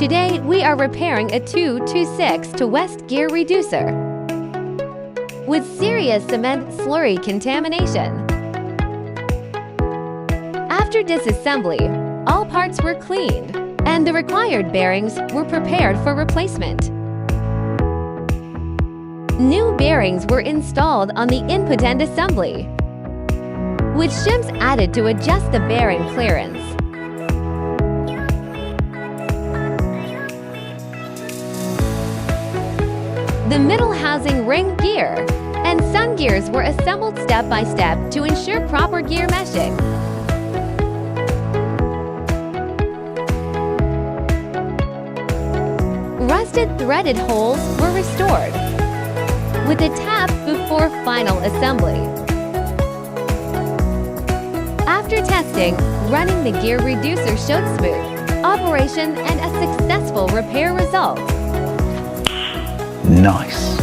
Today, we are repairing a 226 to West gear reducer with serious cement slurry contamination. After disassembly, all parts were cleaned, and the required bearings were prepared for replacement. New bearings were installed on the input end assembly, with shims added to adjust the bearing clearance. The middle housing ring gear and sun gears were assembled step by step to ensure proper gear meshing. Rusted threaded holes were restored with a tap before final assembly. After testing, running the gear reducer showed smooth operation and a successful repair result. Nice.